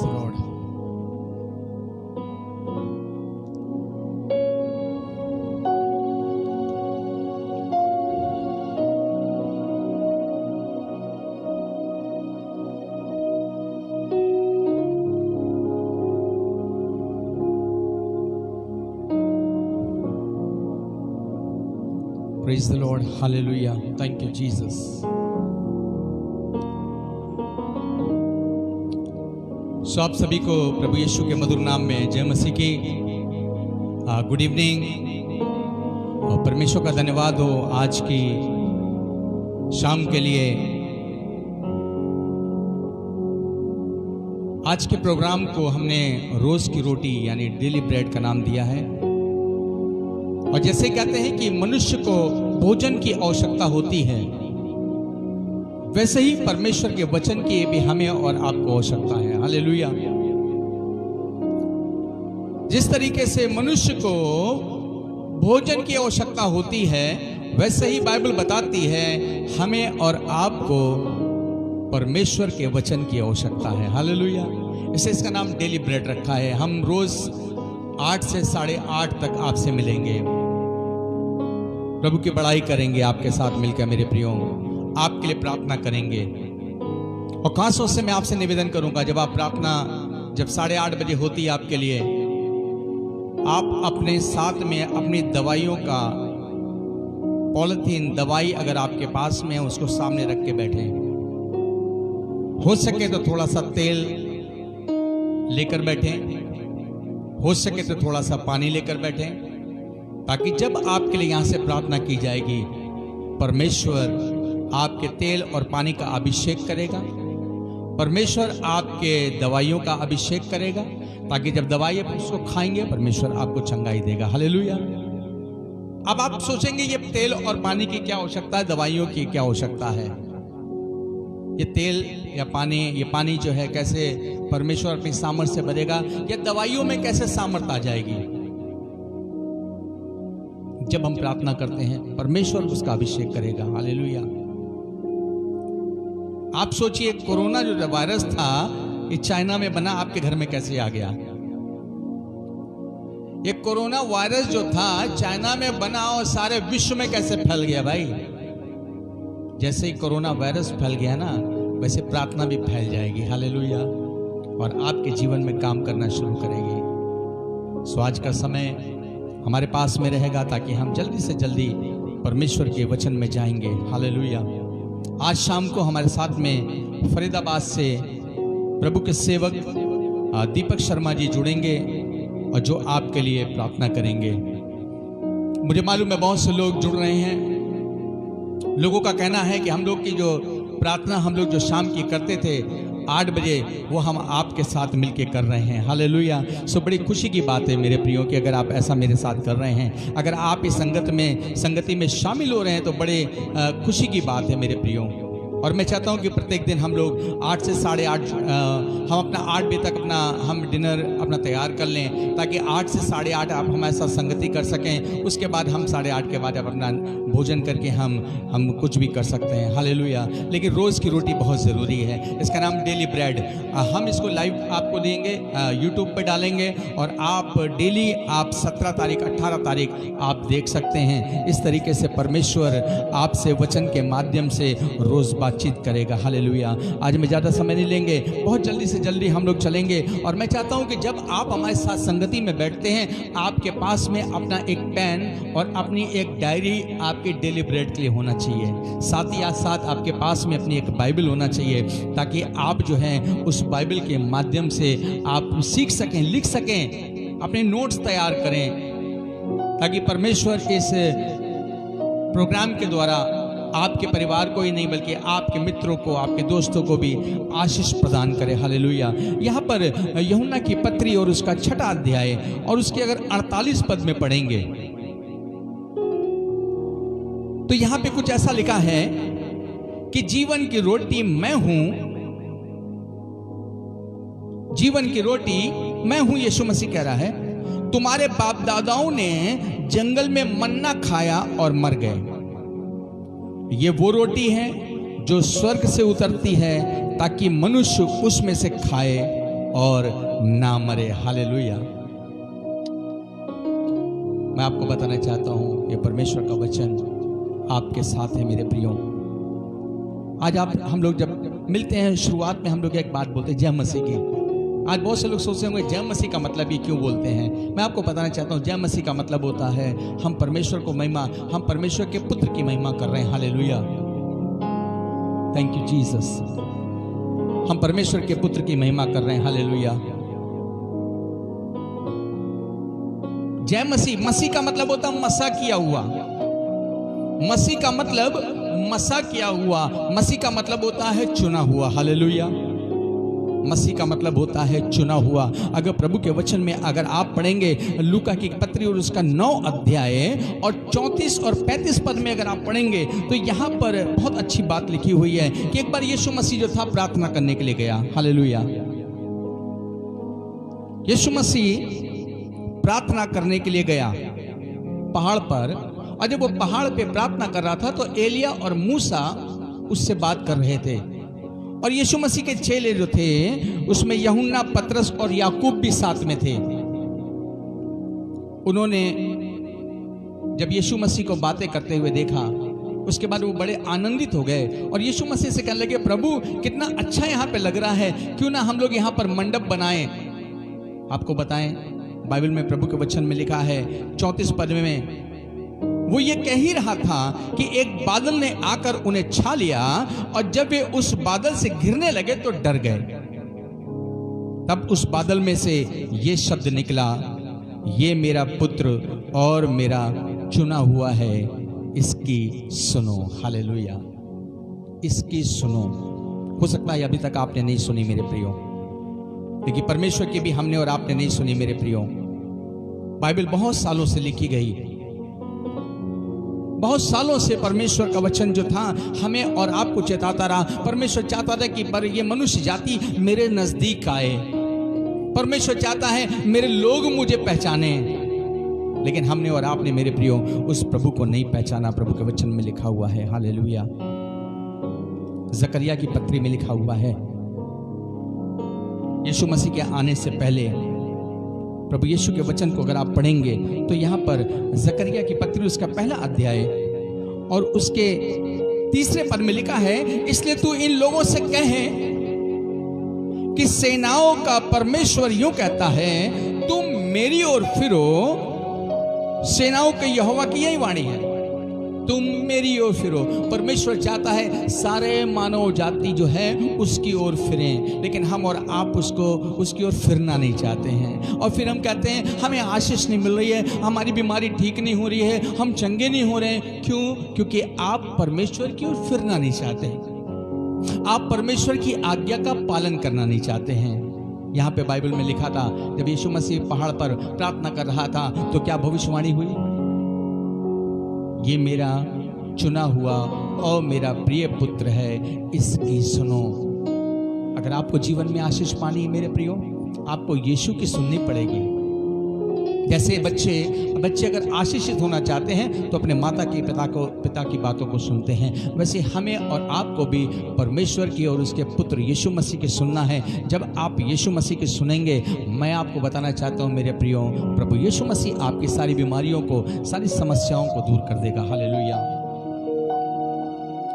the Lord. Praise the Lord. Hallelujah. Thank you, Jesus. सो आप सभी को प्रभु यीशु के मधुर नाम में जय मसीह की गुड इवनिंग और परमेश्वर का धन्यवाद हो आज की शाम के लिए। आज के प्रोग्राम को हमने रोज की रोटी यानी डेली ब्रेड का नाम दिया है। और जैसे कहते हैं कि मनुष्य को भोजन की आवश्यकता होती है, वैसे ही परमेश्वर के वचन की भी हमें और आपको आवश्यकता है। हालेलुया। जिस तरीके से मनुष्य को भोजन की आवश्यकता होती है, वैसे ही बाइबल बताती है हमें और आपको परमेश्वर के वचन की आवश्यकता है। हालेलुया। इसे इसका नाम डेली ब्रेड रखा है। हम रोज 8 से 8:30 तक आपसे मिलेंगे, प्रभु की बड़ाई करेंगे आपके साथ मिलकर मेरे प्रियो, आपके लिए प्रार्थना करेंगे। और खासतौर से मैं आपसे निवेदन करूंगा, जब आप प्रार्थना जब 8:30 बजे होती है आपके लिए, आप अपने साथ में अपनी दवाइयों का पॉलिथीन दवाई अगर आपके पास में है उसको सामने रख के बैठे। हो सके तो थोड़ा सा तेल लेकर बैठे, हो सके तो थोड़ा सा पानी लेकर बैठे, ताकि जब आपके लिए यहां से प्रार्थना की जाएगी परमेश्वर आपके तेल और पानी का अभिषेक करेगा, परमेश्वर आपके दवाइयों का अभिषेक करेगा, ताकि जब दवाई आप उसको खाएंगे परमेश्वर आपको चंगाई देगा। हालेलुया। अब आप सोचेंगे ये तेल और पानी की क्या आवश्यकता है, दवाइयों की क्या आवश्यकता है? ये तेल या पानी, ये पानी जो है कैसे परमेश्वर अपनी सामर्थ से भरेगा, या दवाइयों में कैसे सामर्थ आ जाएगी? जब हम प्रार्थना करते हैं परमेश्वर उसका अभिषेक करेगा। हालेलुया। आप सोचिए कोरोना जो वायरस था ये चाइना में बना, आपके घर में कैसे आ गया? ये कोरोना वायरस जो था चाइना में बना और सारे विश्व में कैसे फैल गया भाई? जैसे ही कोरोना वायरस फैल गया ना, वैसे प्रार्थना भी फैल जाएगी। हालेलुया। और आपके जीवन में काम करना शुरू करेगी। सो आज का समय हमारे पास में रहेगा ताकि हम जल्दी से जल्दी परमेश्वर के वचन में जाएंगे। हालेलुया। आज शाम को हमारे साथ में फरीदाबाद से प्रभु के सेवक दीपक शर्मा जी जुड़ेंगे और जो आपके लिए प्रार्थना करेंगे। मुझे मालूम है बहुत से लोग जुड़ रहे हैं। लोगों का कहना है कि हम लोग की जो प्रार्थना हम लोग जो शाम की करते थे 8 बजे, वो हम आपके साथ मिलके कर रहे हैं। हालेलुया। सो बड़ी खुशी की बात है मेरे प्रियो कि अगर आप ऐसा मेरे साथ कर रहे हैं, अगर आप इस संगति में शामिल हो रहे हैं तो बड़े खुशी की बात है मेरे प्रियो। और मैं चाहता हूं कि प्रत्येक दिन हम लोग 8 से 8:30 हम अपना 8 बजे तक हम डिनर अपना तैयार कर लें, ताकि 8 से 8:30 आप हमारे साथ संगति कर सकें। उसके बाद हम 8:30 के बाद आप अपना भोजन करके हम कुछ भी कर सकते हैं। हालेलुया। लेकिन रोज़ की रोटी बहुत ज़रूरी है। इसका नाम डेली ब्रेड। हम इसको लाइव आपको देंगे, यूट्यूब पर डालेंगे और आप डेली आप 17 तारीख 18 तारीख आप देख सकते हैं। इस तरीके से परमेश्वर आपसे वचन के माध्यम से रोज़ बातचीत करेगा। हालेलुया। आज मैं ज़्यादा समय नहीं लेंगे, बहुत जल्दी से जल्दी हम लोग चलेंगे। और मैं चाहता हूं कि जब आप हमारे साथ संगति में बैठते हैं, आपके पास में अपना एक पेन और अपनी एक डायरी आपके डेली ब्रेड के लिए होना चाहिए। साथ ही साथ आपके पास में अपनी एक बाइबल होना चाहिए, ताकि आप जो हैं उस बाइबल के माध्यम से आप सीख सकें, लिख सकें, अपने नोट्स तैयार करें, ताकि परमेश्वर इस प्रोग्राम के द्वारा आपके परिवार को ही नहीं बल्कि आपके मित्रों को, आपके दोस्तों को भी आशीष प्रदान करे। हालेलुया। यहाँ पर यूहन्ना की पत्री और उसका 6वां अध्याय और उसके अगर 48 पद में पढ़ेंगे तो यहाँ पे कुछ ऐसा लिखा है कि जीवन की रोटी मैं हूं, जीवन की रोटी मैं हूं, यीशु मसीह कह रहा है। तुम्हारे बाप दादाओं ने जंगल में मन्ना खाया और मर गए। ये वो रोटी है जो स्वर्ग से उतरती है ताकि मनुष्य उसमें से खाए और ना मरे। हालेलुया। मैं आपको बताना चाहता हूं, ये परमेश्वर का वचन आपके साथ है मेरे प्रियो। आज हम लोग जब मिलते हैं, शुरुआत में हम लोग एक बात बोलते हैं, जय मसीह की। आज बहुत से लोग सोचते होंगे जय मसीह का मतलब ये क्यों बोलते हैं। मैं आपको बताना चाहता हूँ, जय मसीह का मतलब होता है हम परमेश्वर को महिमा, हम परमेश्वर के पुत्र की महिमा कर रहे हैं। Hallelujah, thank you Jesus. हम परमेश्वर के पुत्र की महिमा कर रहे हैं। हालेलुया। जय मसीह, मसीह का मतलब होता है मसा किया हुआ। मसीह का मतलब मसा किया हुआ, मसीह का मतलब होता है चुना हुआ। हालेलुया। मसीह का मतलब होता है चुना हुआ। अगर प्रभु के वचन में अगर आप पढ़ेंगे लूका की पत्री और उसका 9 अध्याय और 34 और 35 पद में अगर आप पढ़ेंगे तो यहाँ पर बहुत अच्छी बात लिखी हुई है कि एक बार यीशु मसीह जो था प्रार्थना करने के लिए गया। हालेलुया। यीशु मसीह प्रार्थना करने के लिए गया पहाड़ पर, और जब वो पहाड़ पे प्रार्थना कर रहा था तो एलिया और मूसा उससे बात कर रहे थे। और यीशु मसीह के चेले जो थे उसमें यूहन्ना, पतरस और याकूब भी साथ में थे। उन्होंने जब यीशु मसीह को बातें करते हुए देखा उसके बाद वो बड़े आनंदित हो गए और यीशु मसीह से कहने लगे, प्रभु कितना अच्छा यहाँ पे लग रहा है, क्यों ना हम लोग यहाँ पर मंडप बनाएं। आपको बताएं, बाइबल में प्रभु के वचन में लिखा है 34 पद में, वो ये कह ही रहा था कि एक बादल ने आकर उन्हें छा लिया और जब वे उस बादल से घिरने लगे तो डर गए। तब उस बादल में से ये शब्द निकला, ये मेरा पुत्र और मेरा चुना हुआ है, इसकी सुनो। हालेलुया, इसकी सुनो। हो सकता है अभी तक आपने नहीं सुनी मेरे प्रियो, लेकिन परमेश्वर की भी हमने और आपने नहीं सुनी मेरे प्रियो। बाइबल बहुत सालों से लिखी गई, बहुत सालों से परमेश्वर का वचन जो था हमें और आपको चेताता रहा। परमेश्वर चाहता था कि पर ये मनुष्य जाति मेरे नजदीक आए। परमेश्वर चाहता है मेरे लोग मुझे पहचाने, लेकिन हमने और आपने मेरे प्रियो उस प्रभु को नहीं पहचाना। प्रभु के वचन में लिखा हुआ है, हालेलुया, जकरिया की पत्री में लिखा हुआ है, यीशु मसीह के आने से पहले प्रभु यीशु के वचन को अगर आप पढ़ेंगे तो यहाँ पर जकरिया की पत्री उसका पहला अध्याय और उसके 3 पद में लिखा है, इसलिए तू इन लोगों से कहे कि सेनाओं का परमेश्वर यूं कहता है, तुम मेरी ओर फिरो। सेनाओं के यहोवा की यही वाणी है, तुम मेरी ओर फिरो। परमेश्वर चाहता है सारे मानव जाति जो है उसकी ओर फिरें, लेकिन हम और आप उसकी ओर फिरना नहीं चाहते हैं। और फिर हम कहते हैं हमें आशीष नहीं मिल रही है, हमारी बीमारी ठीक नहीं हो रही है, हम चंगे नहीं हो रहे हैं। क्यों? क्योंकि आप परमेश्वर की ओर फिरना नहीं चाहते हैं, आप परमेश्वर की आज्ञा का पालन करना नहीं चाहते हैं। यहाँ पे बाइबल में लिखा था, जब यीशु मसीह पहाड़ पर प्रार्थना कर रहा था तो क्या भविष्यवाणी हुई, ये मेरा चुना हुआ और मेरा प्रिय पुत्र है, इसकी सुनो। अगर आपको जीवन में आशीष पानी है मेरे प्रियो, आपको यीशु की सुननी पड़ेगी। जैसे बच्चे अगर आशीषित होना चाहते हैं तो अपने माता के पिता की बातों को सुनते हैं, वैसे हमें और आपको भी परमेश्वर की और उसके पुत्र यीशु मसीह की सुनना है। जब आप यीशु मसीह की सुनेंगे, मैं आपको बताना चाहता हूं मेरे प्रियो, प्रभु यीशु मसीह आपकी सारी बीमारियों को, सारी समस्याओं को दूर कर देगा। हालेलुया।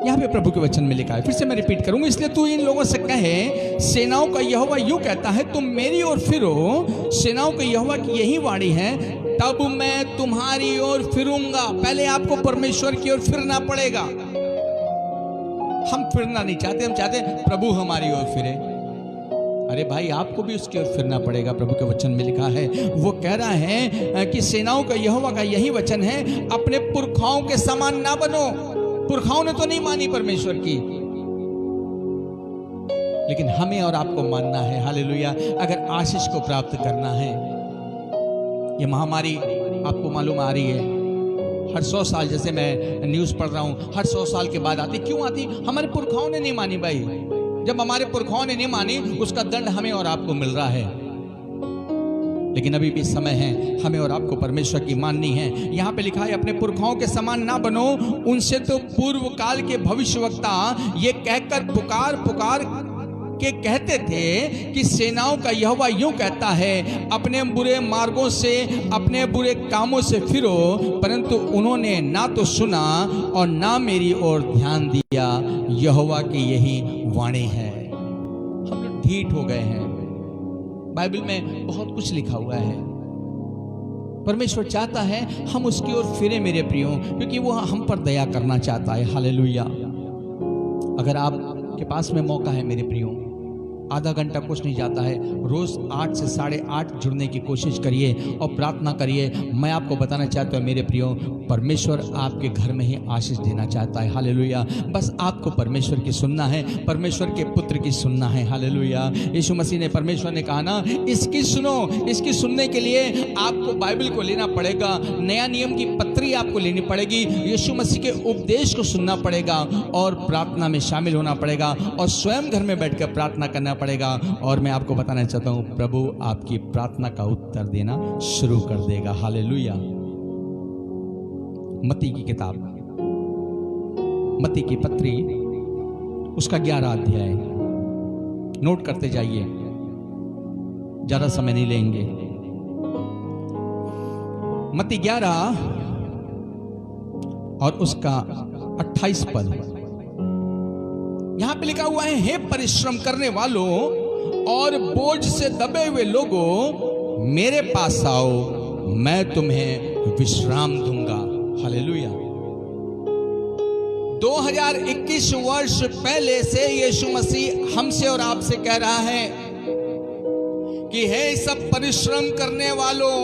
यहाँ पे प्रभु के वचन में लिखा है, फिर से मैं रिपीट करूंगा, इसलिए तू इन लोगों से कहे, सेनाओं का यहोवा यूं कहता है, तुम मेरी ओर फिरो। सेनाओं का यहोवा की यही वाणी है, तब मैं तुम्हारी ओर फिरूंगा। पहले आपको परमेश्वर की ओर फिरना पड़ेगा। हम फिरना नहीं चाहते, हम चाहते प्रभु हमारी ओर फिरे। अरे भाई, आपको भी उसकी ओर फिरना पड़ेगा। प्रभु के वचन में लिखा है, वो कह रहा है कि सेनाओं का यहोवा का यही वचन है, अपने पुरखाओं के समान ना बनो। पुरखाओं ने तो नहीं मानी परमेश्वर की, लेकिन हमें और आपको मानना है। हालेलुया। अगर आशीष को प्राप्त करना है, ये महामारी आपको मालूम आ रही है, हर 100 साल, जैसे मैं न्यूज़ पढ़ रहा हूँ, हर 100 साल के बाद आती। क्यों आती? हमारे पुरखाओं ने नहीं मानी भाई। जब हमारे पुरखाओं ने नहीं मानी, उसका दंड हमें और आपको मिल रहा है। लेकिन अभी भी समय है, हमें और आपको परमेश्वर की माननी है। यहाँ पे लिखा है, अपने पुरखाओं के समान ना बनो, उनसे तो पूर्व काल के भविष्यवक्ता ये कहकर पुकार पुकार कि कहते थे कि सेनाओं का यहोवा यूं कहता है, अपने बुरे मार्गों से, अपने बुरे कामों से फिरो, परंतु उन्होंने ना तो सुना और ना मेरी ओर ध्यान दिया। यहोवा की यही वाणी है। हम लोग ढीठ हो गए हैं। बाइबल में बहुत कुछ लिखा हुआ है। परमेश्वर चाहता है हम उसकी ओर फिरे मेरे प्रियो, क्योंकि वो हम पर दया करना चाहता है। हालेलुया। अगर आपके पास में मौका है मेरे प्रियो, आधा घंटा कुछ नहीं जाता है, रोज 8 से 8:30 जुड़ने की कोशिश करिए और प्रार्थना करिए। मैं आपको बताना चाहता हूँ मेरे प्रियो, परमेश्वर आपके घर में ही आशीष देना चाहता है। हालेलुया। बस आपको परमेश्वर की सुनना है, परमेश्वर के पुत्र की सुनना है। हालेलुया। यीशु मसीह ने, परमेश्वर ने कहा ना, इसकी सुनो। इसकी सुनने के लिए आपको बाइबल को लेना पड़ेगा, नया नियम की पत्री आपको लेनी पड़ेगी, यीशु मसीह के उपदेश को सुनना पड़ेगा और प्रार्थना में शामिल होना पड़ेगा और स्वयं घर में बैठकर प्रार्थना करना पड़ेगा। और मैं आपको बताना चाहता हूं, प्रभु आपकी प्रार्थना का उत्तर देना शुरू कर देगा। हालेलुया। मत्ती की किताब, मत्ती की पत्री, उसका 11 अध्याय, नोट करते जाइए, ज्यादा समय नहीं लेंगे। मत्ती 11 और उसका 28 पद, यहां पे लिखा हुआ है, हे परिश्रम करने वालों और बोझ से दबे हुए लोगों, मेरे पास आओ, मैं तुम्हें विश्राम दूंगा। हालेलुया। 2021 वर्ष पहले से यीशु मसीह हमसे और आपसे कह रहा है कि हे सब परिश्रम करने वालों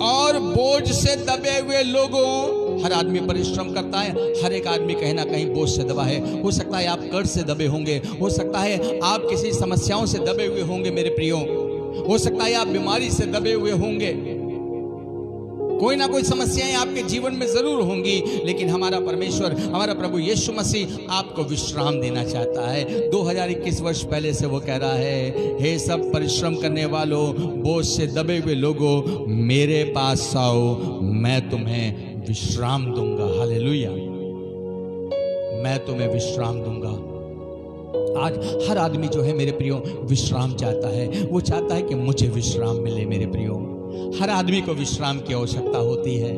और बोझ से दबे हुए लोगों। हर आदमी परिश्रम करता है, हर एक आदमी कहीं ना कहीं बोझ से दबा है। हो सकता है आप कर्ज से दबे होंगे, हो सकता है आप किसी समस्याओं से दबे हुए होंगे मेरे प्रियो, हो सकता है आप बीमारी से दबे हुए होंगे, कोई ना कोई समस्याएं आपके जीवन में जरूर होंगी, लेकिन हमारा परमेश्वर, हमारा प्रभु यीशु मसीह आपको विश्राम देना चाहता है। 2021 वर्ष पहले से वो कह रहा है, हे सब परिश्रम करने वालों, बोझ से दबे हुए लोगों, मेरे पास आओ, मैं तुम्हें विश्राम दूंगा। हालेलुया। मैं तुम्हें विश्राम दूंगा। आज हर आदमी जो है मेरे प्रियो विश्राम चाहता है। वो चाहता है कि मुझे विश्राम मिले मेरे प्रियो। हर आदमी को विश्राम की आवश्यकता होती है।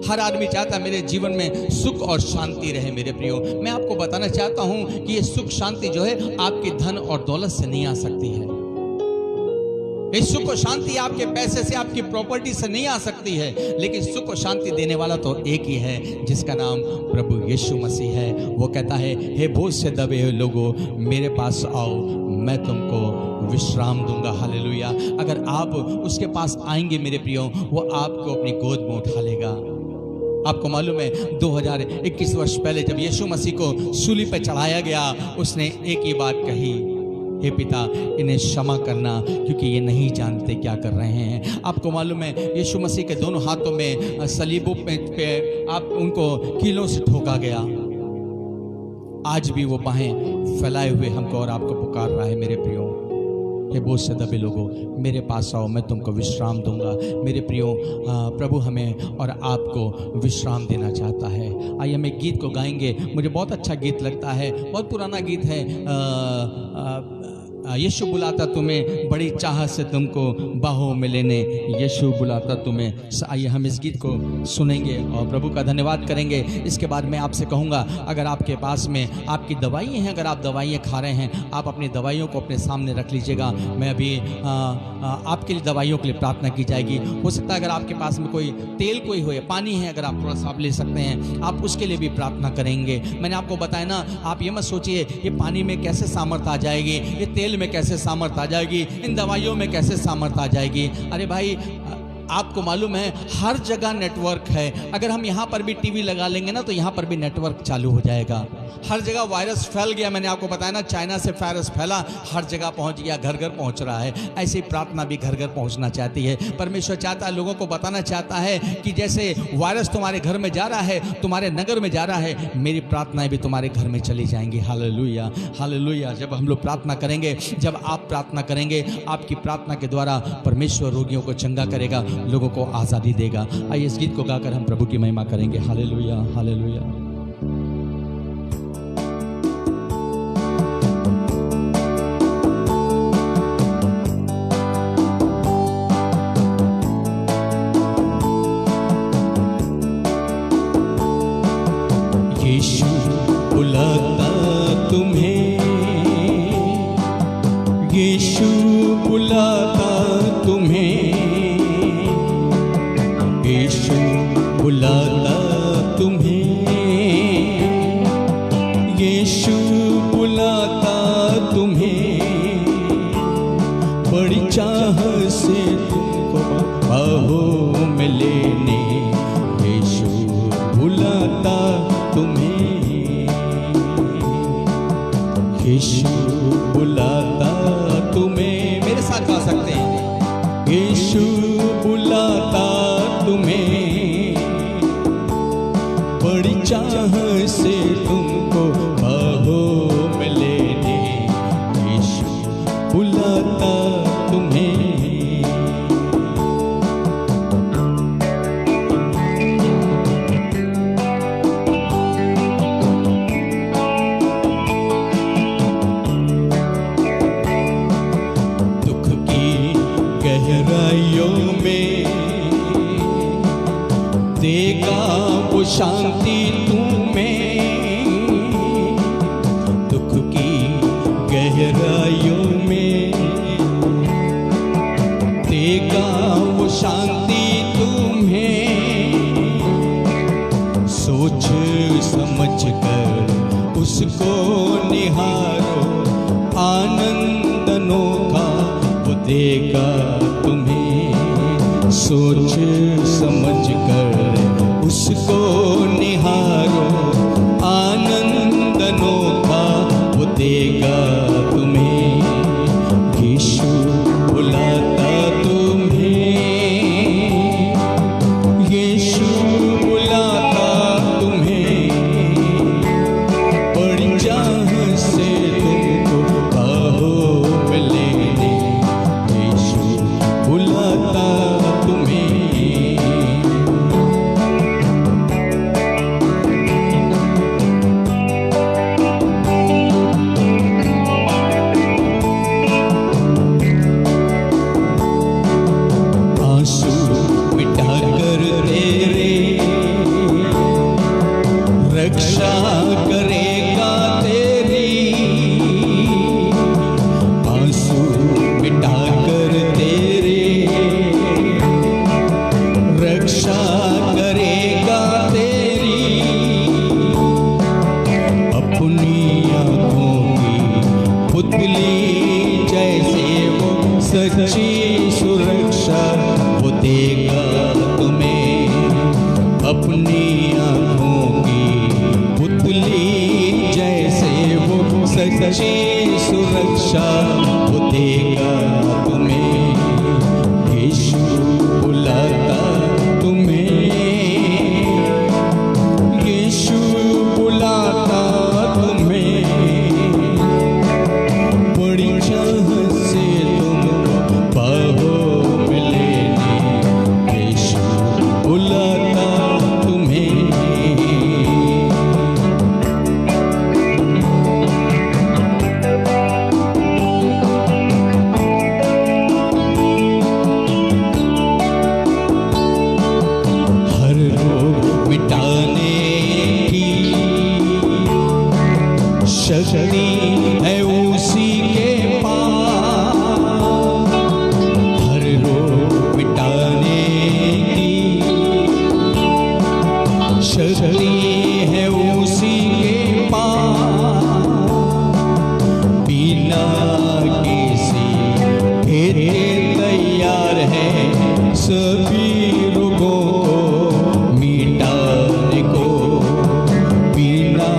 हर आदमी चाहता है मेरे जीवन में सुख और शांति रहे मेरे प्रियो। मैं आपको बताना चाहता हूं कि ये सुख शांति जो है आपके धन और दौलत से नहीं आ सकती है। ये सुख और शांति आपके पैसे से, आपकी प्रॉपर्टी से नहीं आ सकती है, लेकिन सुख और शांति देने वाला तो एक ही है, जिसका नाम प्रभु यीशु मसीह है। वो कहता है, हे बोझ से दबे हुए लोगों, मेरे पास आओ, मैं तुमको विश्राम दूंगा। हालेलुया। अगर आप उसके पास आएंगे मेरे प्रियो, वो आपको अपनी गोद में उठा लेगा। आपको मालूम है 2021 वर्ष पहले जब यीशु मसीह को सूली पे चढ़ाया गया, उसने एक ही बात कही, हे पिता, इन्हें क्षमा करना, क्योंकि ये नहीं जानते क्या कर रहे हैं। आपको मालूम है यीशु मसीह के दोनों हाथों में सलीबों पे आप उनको कीलों से ठोका गया। आज भी वो बाहें फैलाए हुए हमको और आपको पुकार रहा है मेरे प्रियो। हे बोझ से दबे लोगों, मेरे पास आओ, मैं तुमको विश्राम दूंगा। मेरे प्रियो, प्रभु हमें और आपको विश्राम देना चाहता है। आइए हम एक गीत को गाएंगे। मुझे बहुत अच्छा गीत लगता है, बहुत पुराना गीत है। यीशु बुलाता तुम्हें, बड़ी चाह से तुमको बाहों में लेने, यीशु बुलाता तुम्हें। आइए हम इस गीत को सुनेंगे और प्रभु का धन्यवाद करेंगे। इसके बाद मैं आपसे कहूँगा, अगर आपके पास में आपकी दवाइयाँ हैं, अगर आप दवाइयाँ खा रहे हैं, आप अपनी दवाइयों को अपने सामने रख लीजिएगा। मैं अभी आपके लिए दवाइयों के लिए प्रार्थना की जाएगी। हो सकता है अगर आपके पास में कोई तेल कोई हो या पानी है, अगर आप थोड़ा सा आप ले सकते हैं, आप उसके लिए भी प्रार्थना करेंगे। मैंने आपको बताया ना, आप ये मत सोचिए ये पानी में कैसे सामर्थ आ जाएगी, ये तेल में कैसे सामर्थ आ जाएगी, इन दवाइयों में कैसे सामर्थ आ जाएगी। अरे भाई, आपको मालूम है हर जगह नेटवर्क है। अगर हम यहाँ पर भी टीवी लगा लेंगे ना, तो यहाँ पर भी नेटवर्क चालू हो जाएगा। हर जगह वायरस फैल गया। मैंने आपको बताया ना, चाइना से वायरस फैला, हर जगह पहुँच गया, घर घर पहुँच रहा है। ऐसे ही प्रार्थना भी घर घर पहुँचना चाहती है। परमेश्वर चाहता है, लोगों को बताना चाहता है कि जैसे वायरस तुम्हारे घर में जा रहा है, तुम्हारे नगर में जा रहा है, मेरी प्रार्थनाएं भी तुम्हारे घर में चली जाएंगी। Hallelujah, hallelujah. जब हम लोग प्रार्थना करेंगे, जब आप प्रार्थना करेंगे, आपकी प्रार्थना के द्वारा परमेश्वर रोगियों को चंगा करेगा, लोगों को आज़ादी देगा। आइए इस गीत को गाकर हम प्रभु की महिमा करेंगे। Hallelujah, hallelujah. यीशु बुलाता तुम्हें, यीशु बुलाता तुम्हें, यीशु बुलाता तुम्हें, बड़ी चाह से तुमको बाहों में लेने, यीशु बुलाता तुम्हें, यीशु बुलाता तुम्हें। मेरे साथ गा सकते हैं। यीशु बुलाता तुम्हें, बड़ी चाह से तुमको बाहों में लेने, यीशु बुलाता तुम्हें। दुख की गहराइयों में देगा वो शांति तुम्हें, दुख की गहराइयों में देगा वो शांति तुम्हें, सोच समझ कर उसको निहारो, आनंद अनोखा वो देगा तुम्हें, सोच समझ कर उसको निहारो, आनंद अनोखा वो देगा तुम्हें, यीशु बुलाता तुम्हें, यीशु बुलाता तुम्हें, बड़ी चाह से तुमको बाहों में लेने, यीशु बुलाता तुम्हें। रक्षा करेगा तेरी, आंसू मिटाकर तेरे, रक्षा करेगा तेरी, अपनी आंखों की पुतली जैसे वो सच्ची सुरक्षा वो देगा तुम्हें, अपनी आंखों पुतली जैसे वो सच्ची सुरक्षा वो देगा तुम्हें, यीशु बुलाता तुम्हें, यीशु बुलाता तुम्हें, बड़ी चाह से तुमको बाहों में लेने, यीशु बुलाता तुम्हें। शक्ति है उसी के पास, हर रोग मिटाने की शक्ति है उसी के पास, बिना किसी घेरे तैयार है सभी रोगों को मिटाने को, बिना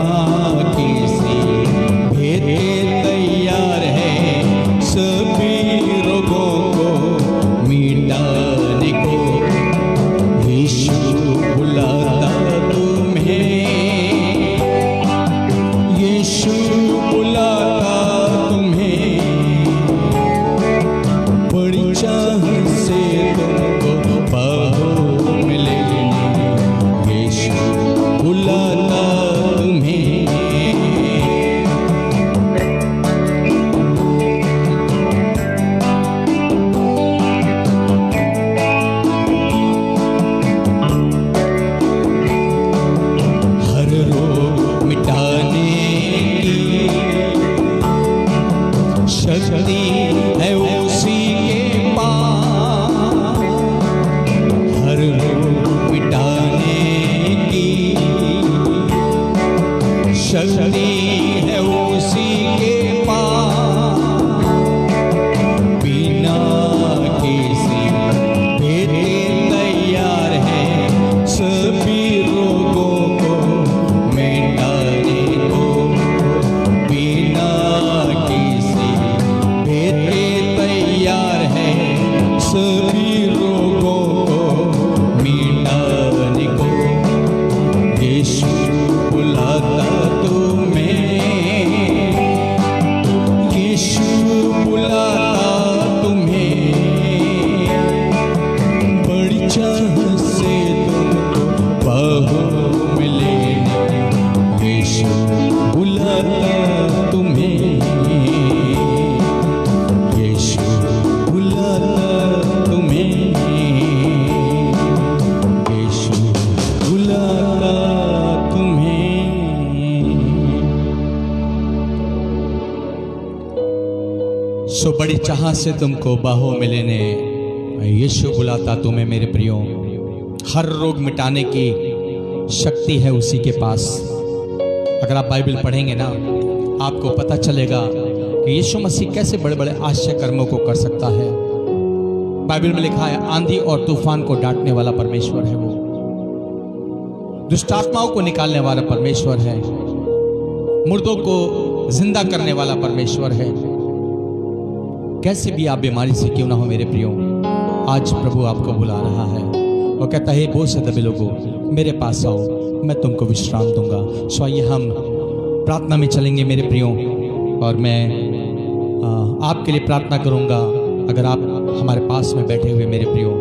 तैयार है सभी रोगों को मिटाने को, यीशु बुलाता तुम्हें, यीशु बुलाता तुम्हें, बड़ी चाह से तुमको बाहों में लेने, यीशु बुलाता तुम्हें। शक्ति है सो बड़ी चाह से तुमको बाहों में लेने यीशु बुलाता तुम्हें मेरे प्रियो। हर रोग मिटाने की शक्ति है उसी के पास। अगर आप बाइबल पढ़ेंगे ना, आपको पता चलेगा कि यीशु मसीह कैसे बड़े बड़े आश्चर्य कर्मों को कर सकता है। बाइबल में लिखा है, आंधी और तूफान को डांटने वाला परमेश्वर है वो, दुष्ट आत्माओं को निकालने वाला परमेश्वर है, मुर्दों को जिंदा करने वाला परमेश्वर है। कैसे भी आप बीमारी से क्यों ना हो मेरे प्रियो, आज प्रभु आपको बुला रहा है और कहता है, बोझ से दबे लोगों मेरे पास आओ, मैं तुमको विश्राम दूंगा। सो आइए हम प्रार्थना में चलेंगे मेरे प्रियो, और मैं आपके लिए प्रार्थना करूंगा। अगर आप हमारे पास में बैठे हुए मेरे प्रियो,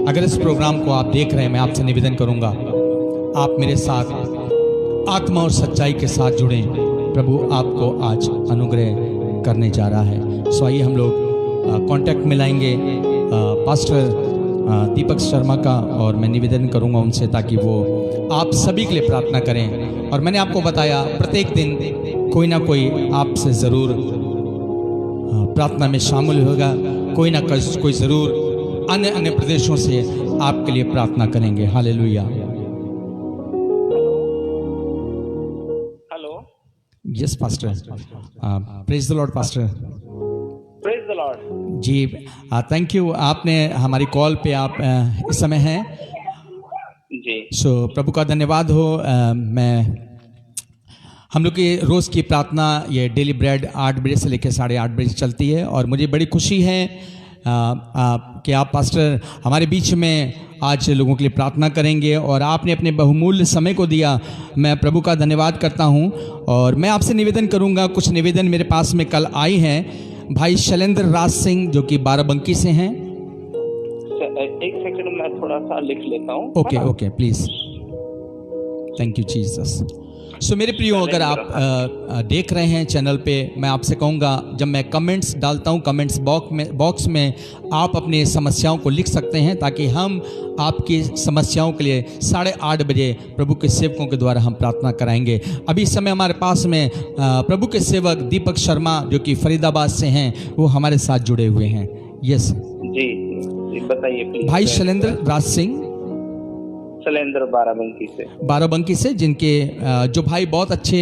अगर इस प्रोग्राम को आप देख रहे हैं, मैं आपसे निवेदन करूंगा आप मेरे साथ आत्मा और सच्चाई के साथ जुड़ें। प्रभु आपको आज अनुग्रह करने जा रहा है। सो आइए हम लोग कांटेक्ट में लाएंगे पास्टर दीपक शर्मा का, और मैं निवेदन करूंगा उनसे ताकि वो आप सभी के लिए प्रार्थना करें। और मैंने आपको बताया प्रत्येक दिन कोई ना कोई आपसे ज़रूर प्रार्थना में शामिल होगा, कोई ना कोई ज़रूर अन्य अन्य प्रदेशों से आपके लिए प्रार्थना करेंगे। Hallelujah. Hello. Yes pastor, praise the Lord pastor. Praise the Lord जी, थैंक यू, आपने हमारी कॉल पे आप इस समय हैं जी। सो प्रभु का धन्यवाद हो। हम लोग की रोज़ की प्रार्थना ये डेली ब्रेड 8 बजे से लेकर 8:30 बजे चलती है, और मुझे बड़ी खुशी है कि आप पास्टर हमारे बीच में आज लोगों के लिए प्रार्थना करेंगे, और आपने अपने बहुमूल्य समय को दिया। मैं प्रभु का धन्यवाद करता हूं, और मैं आपसे निवेदन करूंगा, कुछ निवेदन मेरे पास में कल आई हैं। भाई शैलेंद्र राज सिंह जो कि बाराबंकी से हैं। एक सेकंड मैं थोड़ा सा लिख लेता हूँ। Okay okay please, thank you Jesus. So मेरे प्रियो, अगर आप देख रहे हैं चैनल पे, मैं आपसे कहूँगा, जब मैं कमेंट्स डालता हूँ, कमेंट्स बॉक्स में आप अपनी समस्याओं को लिख सकते हैं, ताकि हम आपकी समस्याओं के लिए 8:30 बजे प्रभु के सेवकों के द्वारा हम प्रार्थना कराएंगे। अभी इस समय हमारे पास में प्रभु के सेवक दीपक शर्मा जो कि फरीदाबाद से हैं, वो हमारे साथ जुड़े हुए हैं। यस जी, बताइए प्लीज। भाई शैलेंद्र राज सिंह, शैलेंद्र बाराबंकी से, जिनके जो भाई बहुत अच्छे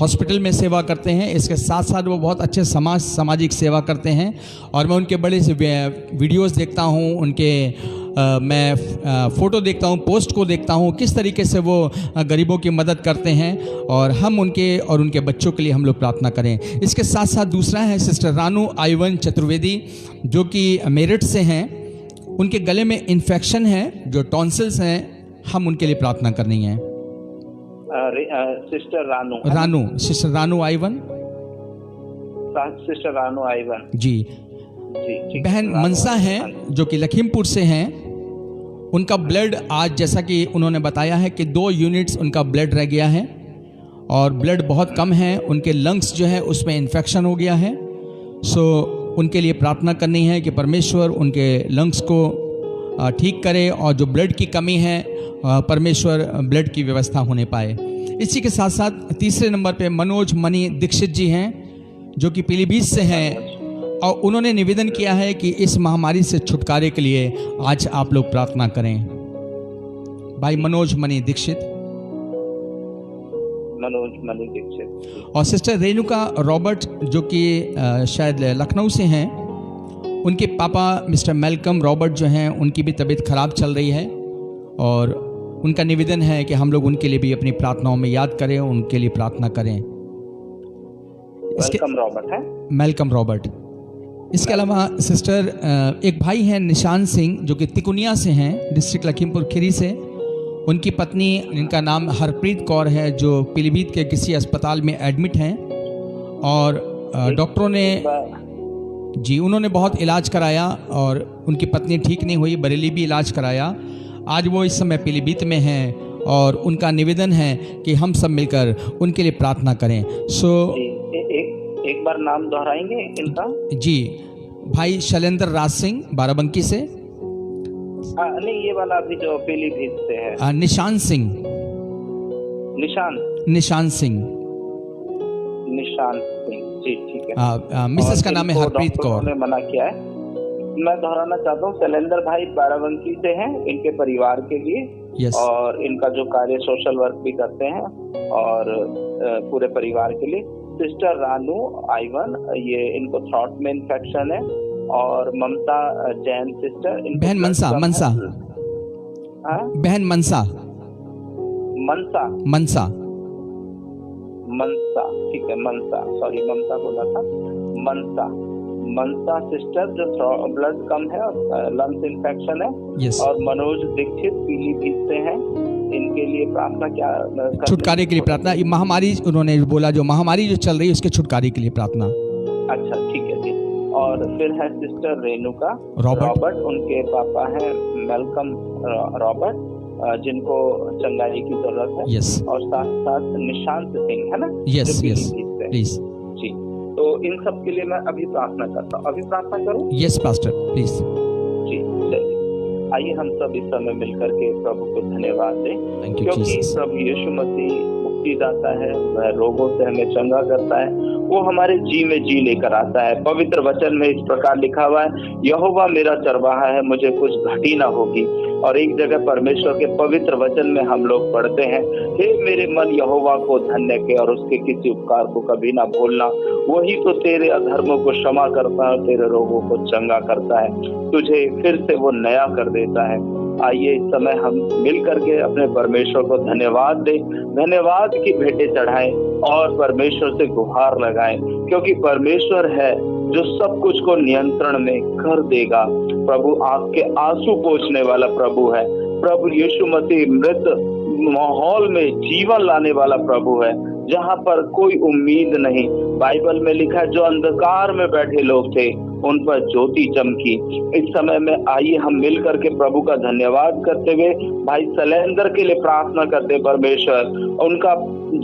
हॉस्पिटल में सेवा करते हैं, इसके साथ साथ वो बहुत अच्छे सामाजिक सेवा करते हैं। और मैं उनके बड़े से वीडियोस देखता हूँ, उनके मैं फ़ोटो देखता हूँ, पोस्ट को देखता हूँ, किस तरीके से वो गरीबों की मदद करते हैं, और हम उनके और उनके बच्चों के लिए हम लोग प्रार्थना करें। इसके साथ साथ दूसरा है सिस्टर रानू आइवन चतुर्वेदी जो कि मेरठ से हैं। उनके गले में इन्फेक्शन है, जो टॉन्सिल्स हैं, हम उनके लिए प्रार्थना करनी है। सिस्टर रानू आइवन जी। बहन मनसा हैं जो कि लखीमपुर से हैं। उनका ब्लड आज, जैसा कि उन्होंने बताया है, कि 2 यूनिट्स उनका ब्लड रह गया है, और ब्लड बहुत कम है। उनके लंग्स जो है उसमें इन्फेक्शन हो गया है। सो उनके लिए प्रार्थना करनी है कि परमेश्वर उनके लंग्स को ठीक करे, और जो ब्लड की कमी है परमेश्वर ब्लड की व्यवस्था होने पाए। इसी के साथ साथ तीसरे नंबर पे मनोज मणि दीक्षित जी हैं जो कि पीलीभीत से हैं, और उन्होंने निवेदन किया है कि इस महामारी से छुटकारे के लिए आज आप लोग प्रार्थना करें। भाई मनोज मणि दीक्षित और सिस्टर रेणुका रॉबर्ट जो कि शायद लखनऊ से हैं। उनके पापा मिस्टर मेलकम रॉबर्ट जो हैं, उनकी भी तबीयत खराब चल रही है, और उनका निवेदन है कि हम लोग उनके लिए भी अपनी प्रार्थनाओं में याद करें, उनके लिए प्रार्थना करें। Malcolm Robert. इसके अलावा सिस्टर एक भाई हैं निशान सिंह जो कि तिकुनिया से हैं, डिस्ट्रिक्ट लखीमपुर खीरी से। उनकी पत्नी, इनका नाम हरप्रीत कौर है, जो पीलीभीत के किसी अस्पताल में एडमिट हैं, और डॉक्टरों ने जी उन्होंने बहुत इलाज कराया और उनकी पत्नी ठीक नहीं हुई, बरेली भी इलाज कराया। आज वो इस समय पीलीभीत में हैं, और उनका निवेदन है कि हम सब मिलकर उनके लिए प्रार्थना करें। सो एक बार नाम दोहराएंगे इनका? जी, भाई शैलेंद्र राज सिंह बाराबंकी से। नहीं, ये वाला अभी जो पीलीभीत से है। निशान सिंह। निशांत सिंह जी, ठीक है। मिसेस का नाम है इनको हरप्रीत डॉक्टरों कौर। ने मना किया है। मैं दोहराना चाहता हूँ, शैलेंद्र भाई बाराबंकी से हैं, इनके परिवार के लिए। यस और इनका जो कार्य सोशल वर्क भी करते हैं और पूरे परिवार के लिए। सिस्टर रानू आइवन, ये इनको थ्रोट में इन्फेक्शन है। और ममता जैन सिस्टर, बहन मनसा, मनसा बहन मनसा मनसा मनसा मनसा, ठीक है, मनसा, सॉरी ममता बोला था, मनसा सिस्टर जो ब्लड कम है और लंग्स इन्फेक्शन है। यस और मनोज दीक्षित पीलीभीत से हैं, इनके लिए प्रार्थना क्या छुटकारे के लिए प्रार्थना। ये महामारी उन्होंने बोला, जो महामारी जो चल रही है उसके छुटकारे के लिए प्रार्थना। अच्छा, ठीक है जी। और फिर है सिस्टर रेणुका रॉबर्ट, उनके पापा हैं मेलकम रॉबर्ट, जिनको चंगाई की जरूरत है। यस और साथ साथ निशांत सिंह, है ना? यस जो यस पीलीभीत से। प्लीज। जी, तो इन सब के लिए मैं अभी प्रार्थना करता हूँ। अभी प्रार्थना करूँ? Yes pastor please. जी, चलिए। आइए हम सब इस समय मिलकर के प्रभु को धन्यवाद दें, थैंक यू क्योंकि जीसस। प्रभु यीशु मसीह मुक्ति दाता है, वह रोगों से हमें चंगा करता है, वो हमारे जी में जी लेकर आता है। पवित्र वचन में इस प्रकार लिखा हुआ है, यहोवा मेरा चरवाहा है, मुझे कुछ घटी ना होगी। और एक जगह परमेश्वर के पवित्र वचन में हम लोग पढ़ते हैं, हे मेरे मन यहोवा को धन्य के और उसके किसी उपकार को कभी ना भूलना, वही तो तेरे अधर्मों को क्षमा करता है, तेरे रोगों को चंगा करता है, तुझे फिर से वो नया कर देता है। आइए इस समय हम मिल करके अपने परमेश्वर को धन्यवाद दें, धन्यवाद की भेंटें चढ़ाएं और परमेश्वर से गुहार लगाएं, क्योंकि परमेश्वर है जो सब कुछ को नियंत्रण में कर देगा। प्रभु आपके आंसू पोंछने वाला प्रभु है। प्रभु यीशु मसीह मृत माहौल में जीवन लाने वाला प्रभु है, जहाँ पर कोई उम्मीद नहीं। बाइबल में लिखा है, जो अंधकार में बैठे लोग थे उन पर ज्योति चमकी। इस समय में आइए हम मिल करके प्रभु का धन्यवाद करते हुए भाई शैलेंद्र के लिए प्रार्थना करते। परमेश्वर, उनका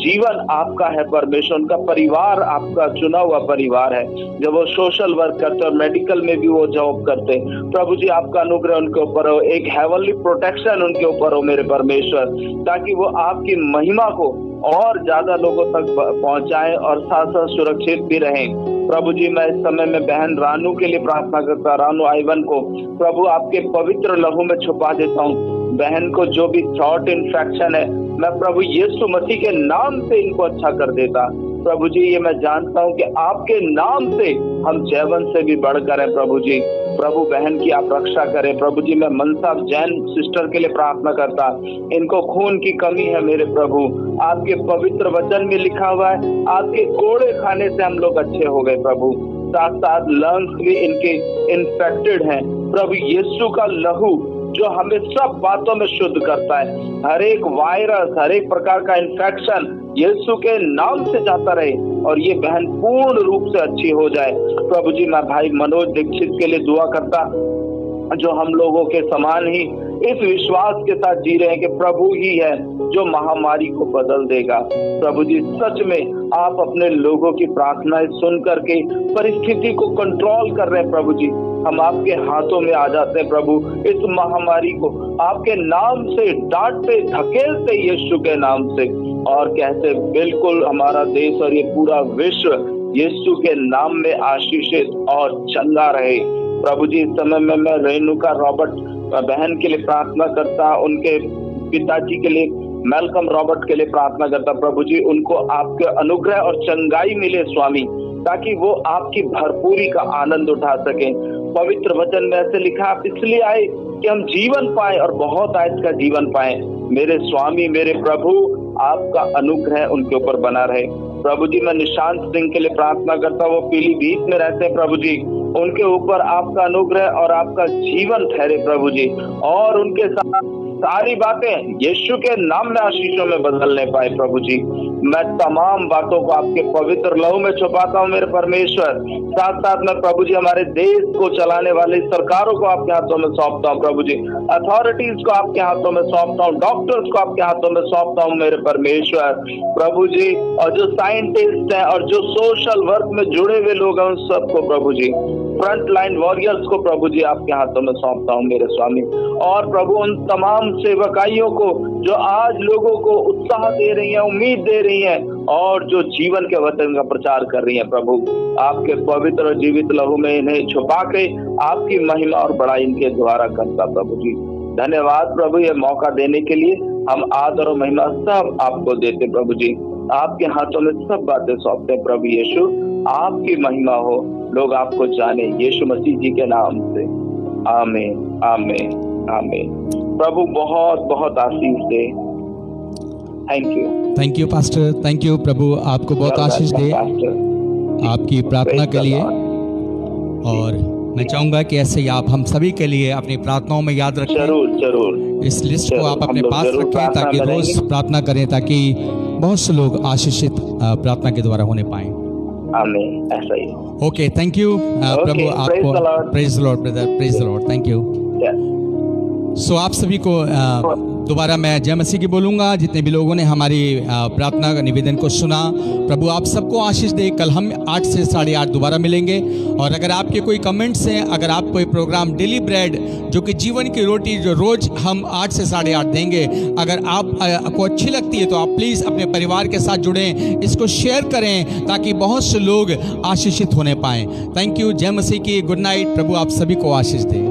जीवन आपका है परमेश्वर, उनका परिवार आपका चुना हुआ परिवार है। जब वो सोशल वर्क करते और मेडिकल में भी वो जॉब करते, प्रभु जी आपका अनुग्रह उनके ऊपर हो, एक हेवनली प्रोटेक्शन उनके ऊपर हो मेरे परमेश्वर, ताकि वो आपकी महिमा को और ज्यादा लोगों तक पहुंचाएं और साथ साथ सुरक्षित भी रहें। प्रभु जी मैं इस समय में बहन रानू के लिए प्रार्थना करता, रानू आइवन को प्रभु आपके पवित्र लहू में छुपा देता हूँ। बहन को जो भी थ्रोट इन्फेक्शन है, मैं प्रभु यीशु मसीह के नाम से इनको अच्छा कर देता। प्रभु जी ये मैं जानता हूँ कि आपके नाम से हम जैवन से भी बढ़कर हैं। प्रभु जी, प्रभु बहन की आप रक्षा करें। प्रभु जी मैं मनसा जैन सिस्टर के लिए प्रार्थना करता, इनको खून की कमी है मेरे प्रभु, आपके पवित्र वचन में लिखा हुआ है, आपके कोड़े खाने से हम लोग अच्छे हो गए प्रभु। साथ साथ लंग्स भी इनके इन्फेक्टेड हैं। प्रभु यीशु का लहू जो हमें सब बातों में शुद्ध करता है, हर एक वायरस, हर एक प्रकार का इन्फेक्शन यीशु के नाम से जाता रहे और ये बहन पूर्ण रूप से अच्छी हो जाए। प्रभु जी मैं भाई मनोज दीक्षित के लिए दुआ करता, जो हम लोगों के समान ही इस विश्वास के साथ जी रहे हैं कि प्रभु ही है जो महामारी को बदल देगा। प्रभु जी सच में आप अपने लोगों की प्रार्थनाएं सुन करके परिस्थिति को कंट्रोल कर रहे हैं। प्रभु जी हम आपके हाथों में आ जाते हैं प्रभु, इस महामारी को आपके नाम से डांटते धकेलते यीशु के नाम से, और कहते बिल्कुल हमारा देश और ये पूरा विश्व यीशु के नाम में आशीषित और चंगा रहे। प्रभु जी इस समय में मैं रेणुका रॉबर्ट बहन के लिए प्रार्थना करता, उनके पिताजी के लिए मेलकम रॉबर्ट के लिए प्रार्थना करता। प्रभु जी उनको आपके अनुग्रह और चंगाई मिले स्वामी, ताकि वो आपकी भरपूरी का आनंद उठा सके। पवित्र वचन में ऐसे लिखा, आप इसलिए आए कि हम जीवन पाए और बहुत आयत का जीवन पाए। मेरे स्वामी मेरे प्रभु आपका अनुग्रह उनके ऊपर बना रहे। प्रभु जी मैं निशांत सिंह के लिए प्रार्थना करता हूँ, वो पीलीभीत में रहते हैं प्रभु जी, उनके ऊपर आपका अनुग्रह और आपका जीवन ठहरे प्रभु जी, और उनके साथ सारी बातें यीशु के नाम में आशीषों में बदलने पाए। प्रभु जी मैं तमाम बातों को आपके पवित्र लहू में छुपाता हूँ मेरे परमेश्वर। साथ साथ में प्रभु जी हमारे देश को चलाने वाली सरकारों को आपके हाथों में सौंपता हूँ प्रभु जी, अथॉरिटीज को आपके हाथों में सौंपता हूँ, डॉक्टर्स को आपके हाथों में सौंपता हूँ मेरे परमेश्वर। प्रभु जी और जो साइंटिस्ट हैं और जो सोशल वर्क में जुड़े हुए लोग हैं उन सबको प्रभु जी, फ्रंट लाइन वॉरियर्स को प्रभु जी आपके हाथों में सौंपता हूँ मेरे स्वामी। और प्रभु उन तमाम सेवकाइयों को जो आज लोगों को उत्साह दे रही हैं, उम्मीद दे रही हैं और जो जीवन के वचन का प्रचार कर रही हैं प्रभु, आपके पवित्र और जीवित लहू में इन्हें छुपा के आपकी महिमा और बड़ाई इनके द्वारा करता प्रभु जी। धन्यवाद प्रभु ये मौका देने के लिए। हम आदर और महिमा सब आपको देते प्रभु जी। आपके हाथों में सब बातें सौंपते प्रभु यीशु। आपकी महिमा हो, लोग आपको जाने, यीशु मसीह जी के नाम से। आमीन आमीन आमीन। प्रभु बहुत बहुत आशीष दे। Thank you pastor, thank you. प्रभु आपको बहुत आशीष दे आपकी प्रार्थना के लिए। और मैं चाहूंगा कि ऐसे ही आप हम सभी के लिए अपनी प्रार्थनाओं में याद रखें। जरूर जरूर। इस लिस्ट को आप अपने पास रखें ताकि रोज प्रार्थना करें, ताकि बहुत से लोग आशीषित प्रार्थना के द्वारा होने पाए। आमीन। ऐसा ही। ओके, थैंक यू प्रभु आपको। Praise the lord brother, praise the lord. Thank you. So आप सभी को दोबारा मैं जय मसीह की बोलूँगा। जितने भी लोगों ने हमारी प्रार्थना का निवेदन को सुना, प्रभु आप सबको आशीष दे। कल हम 8 से 8:30 दोबारा मिलेंगे। और अगर आपके कोई कमेंट्स हैं, अगर आप कोई प्रोग्राम डेली ब्रेड जो कि जीवन की रोटी जो रोज़ हम 8 से 8:30 देंगे, अगर आपको अच्छी लगती है तो आप प्लीज़ अपने परिवार के साथ जुड़ें, इसको शेयर करें ताकि बहुत से लोग आशीषित होने पाएँ। Thank you. जय मसीह की। Good night. प्रभु आप सभी को आशीष दे।